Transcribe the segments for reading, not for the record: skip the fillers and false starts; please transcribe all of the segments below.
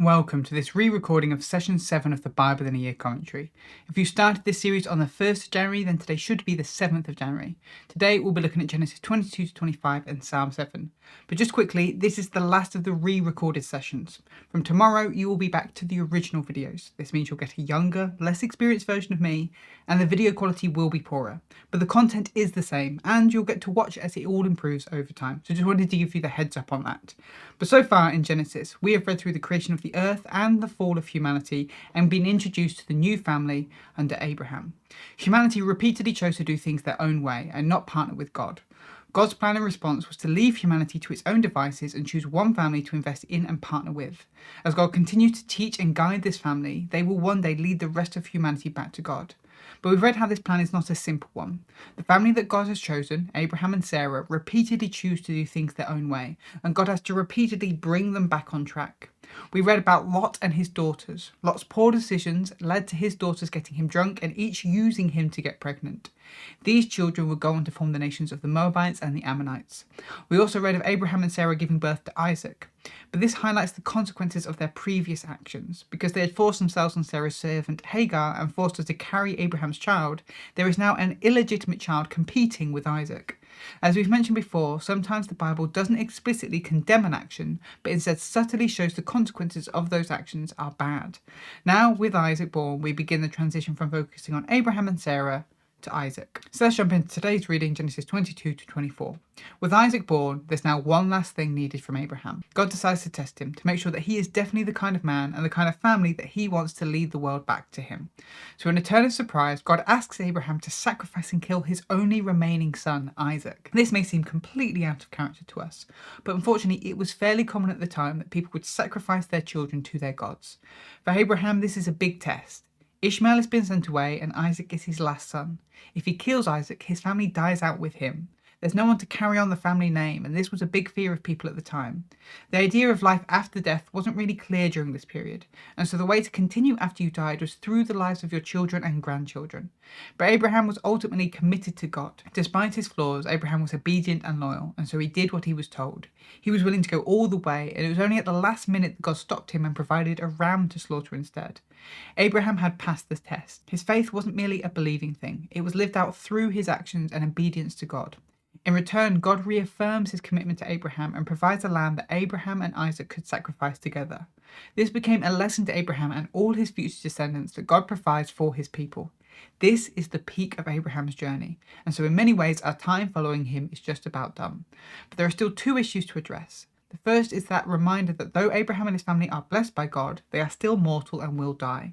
Welcome to this re-recording of Session 7 of the Bible in a Year commentary. If you started this series on the 1st of January, then today should be the 7th of January. Today we'll be looking at Genesis 22 to 25 and Psalm 7. But just quickly, this is the last of the re-recorded sessions. From tomorrow, you will be back to the original videos. This means you'll get a younger, less experienced version of me, and the video quality will be poorer. But the content is the same, and you'll get to watch as it all improves over time. So just wanted to give you the heads up on that. But so far in Genesis, we have read through the creation of the earth and the fall of humanity and been introduced to the new family under Abraham. Humanity repeatedly chose to do things their own way and not partner with God. God's plan and response was to leave humanity to its own devices and choose one family to invest in and partner with. As God continued to teach and guide this family, they will one day lead the rest of humanity back to God. But we've read how this plan is not a simple one. The family that God has chosen, Abraham and Sarah, repeatedly choose to do things their own way, and God has to repeatedly bring them back on track. We read about Lot and his daughters. Lot's poor decisions led to his daughters getting him drunk and each using him to get pregnant. These children would go on to form the nations of the Moabites and the Ammonites. We also read of Abraham and Sarah giving birth to Isaac. But this highlights the consequences of their previous actions. Because they had forced themselves on Sarah's servant Hagar and forced her to carry Abraham's child, there is now an illegitimate child competing with Isaac. As we've mentioned before, sometimes the Bible doesn't explicitly condemn an action, but instead subtly shows the consequences of those actions are bad. Now, with Isaac born, we begin the transition from focusing on Abraham and Sarah to Isaac. So let's jump into today's reading, Genesis 22 to 24. With Isaac born, there's now one last thing needed from Abraham. God decides to test him to make sure that he is definitely the kind of man and the kind of family that he wants to lead the world back to him. So in a turn of surprise, God asks Abraham to sacrifice and kill his only remaining son, Isaac. This may seem completely out of character to us, but unfortunately it was fairly common at the time that people would sacrifice their children to their gods. For Abraham, this is a big test. Ishmael has been sent away and Isaac is his last son. If he kills Isaac, his family dies out with him. There's no one to carry on the family name, and this was a big fear of people at the time. The idea of life after death wasn't really clear during this period, and so the way to continue after you died was through the lives of your children and grandchildren. But Abraham was ultimately committed to God. Despite his flaws, Abraham was obedient and loyal, and so he did what he was told. He was willing to go all the way, and it was only at the last minute that God stopped him and provided a ram to slaughter instead. Abraham had passed the test. His faith wasn't merely a believing thing, it was lived out through his actions and obedience to God. In return, God reaffirms his commitment to Abraham and provides a lamb that Abraham and Isaac could sacrifice together. This became a lesson to Abraham and all his future descendants that God provides for his people. This is the peak of Abraham's journey, and so in many ways our time following him is just about done. But there are still two issues to address. The first is that reminder that though Abraham and his family are blessed by God, they are still mortal and will die.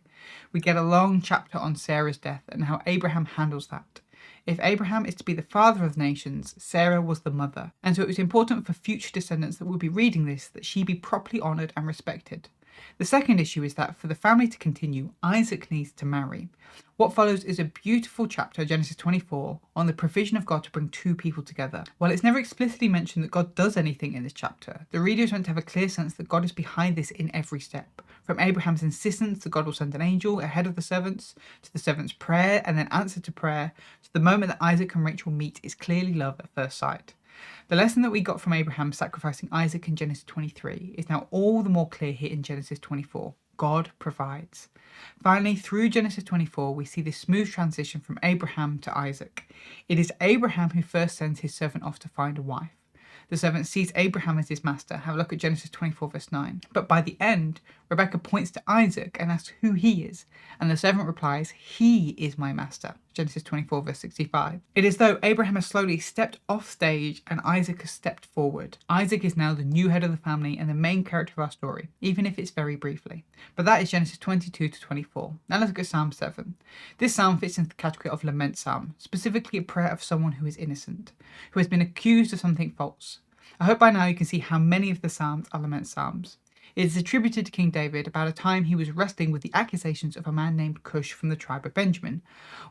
We get a long chapter on Sarah's death and how Abraham handles that. If Abraham is to be the father of nations, Sarah was the mother, and so it was important for future descendants that will be reading this that she be properly honoured and respected. The second issue is that for the family to continue, Isaac needs to marry. What follows is a beautiful chapter, Genesis 24, on the provision of God to bring two people together. While it's never explicitly mentioned that God does anything in this chapter, the reader is meant to have a clear sense that God is behind this in every step. From Abraham's insistence that God will send an angel ahead of the servants, to the servants' prayer and then answer to prayer, to the moment that Isaac and Rachel meet is clearly love at first sight. The lesson that we got from Abraham sacrificing Isaac in Genesis 23 is now all the more clear here in Genesis 24. God provides. Finally, through Genesis 24, we see this smooth transition from Abraham to Isaac. It is Abraham who first sends his servant off to find a wife. The servant sees Abraham as his master. Have a look at Genesis 24 verse 9. But by the end, Rebecca points to Isaac and asks who he is, and the servant replies, "He is my master." Genesis 24 verse 65. It is though Abraham has slowly stepped off stage and Isaac has stepped forward. Isaac is now the new head of the family and the main character of our story, even if it's very briefly. But that is Genesis 22 to 24. Now let's look at Psalm 7. This psalm fits into the category of lament psalm, specifically a prayer of someone who is innocent, who has been accused of something false. I hope by now you can see how many of the psalms are lament psalms. It is attributed to King David about a time he was wrestling with the accusations of a man named Cush from the tribe of Benjamin.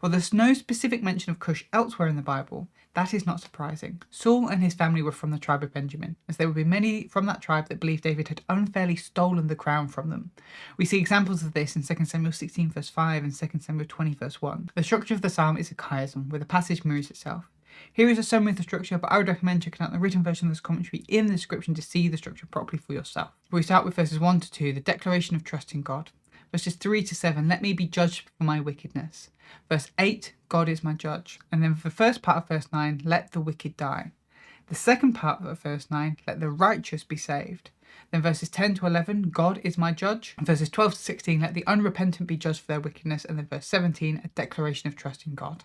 While there's no specific mention of Cush elsewhere in the Bible, that is not surprising. Saul and his family were from the tribe of Benjamin, as there would be many from that tribe that believed David had unfairly stolen the crown from them. We see examples of this in 2 Samuel 16 verse 5 and 2 Samuel 20 verse 1. The structure of the psalm is a chiasm, where the passage mirrors itself. Here is a summary of the structure, but I would recommend checking out the written version of this commentary in the description to see the structure properly for yourself. We start with verses 1 to 2, the declaration of trust in God. Verses 3 to 7, let me be judged for my wickedness. Verse 8, God is my judge. And then for the first part of verse 9, let the wicked die. The second part of verse 9, let the righteous be saved. Then verses 10 to 11, God is my judge. And verses 12 to 16, let the unrepentant be judged for their wickedness. And then verse 17, a declaration of trust in God.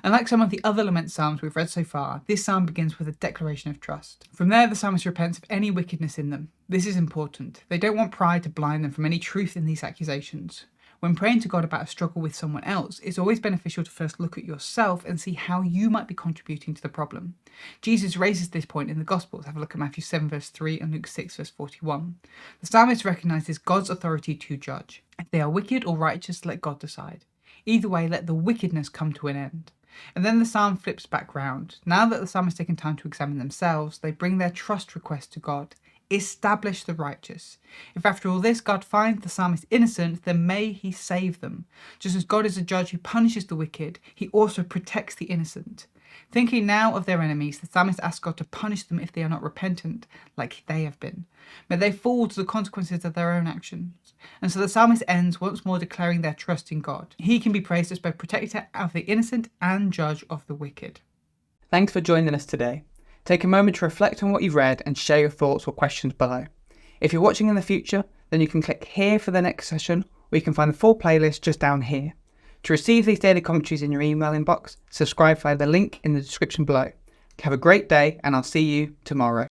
And like some of the other lament psalms we've read so far, this psalm begins with a declaration of trust. From there, the psalmist repents of any wickedness in them. This is important. They don't want pride to blind them from any truth in these accusations. When praying to God about a struggle with someone else, it's always beneficial to first look at yourself and see how you might be contributing to the problem. Jesus raises this point in the Gospels. Have a look at Matthew 7 verse 3 and Luke 6 verse 41. The psalmist recognises God's authority to judge. If they are wicked or righteous, let God decide. Either way, let the wickedness come to an end. And then the psalm flips back round. Now that the psalmist has taken time to examine themselves, they bring their trust request to God. Establish the righteous. If after all this God finds the psalmist innocent, then may he save them. Just as God is a judge who punishes the wicked, he also protects the innocent. Thinking now of their enemies, the psalmist asks God to punish them if they are not repentant, like they have been. May they fall to the consequences of their own actions. And so the psalmist ends once more declaring their trust in God. He can be praised as both protector of the innocent and judge of the wicked. Thanks for joining us today. Take a moment to reflect on what you've read and share your thoughts or questions below. If you're watching in the future, then you can click here for the next session, or you can find the full playlist just down here. To receive these daily commentaries in your email inbox, subscribe via the link in the description below. Have a great day, and I'll see you tomorrow.